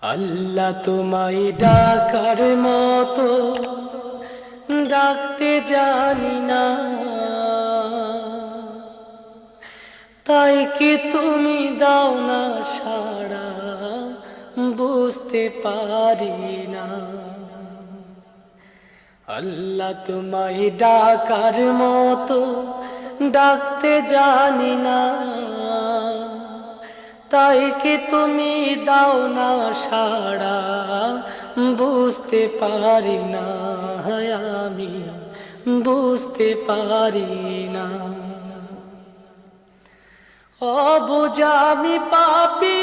আল্লাহ তোমায় ডাকার মতো ডাকতে জানি না, তাই কি তুমি দাও না সাড়া, বুঝতে পারি না। আল্লাহ তোমায় ডাকার মতো ডাকতে জানি না, তাই কি তুমি দাও না সাড়া, বুঝতে পারি না, আমি বুঝতে পারি না। অবুঝ আমি পাপী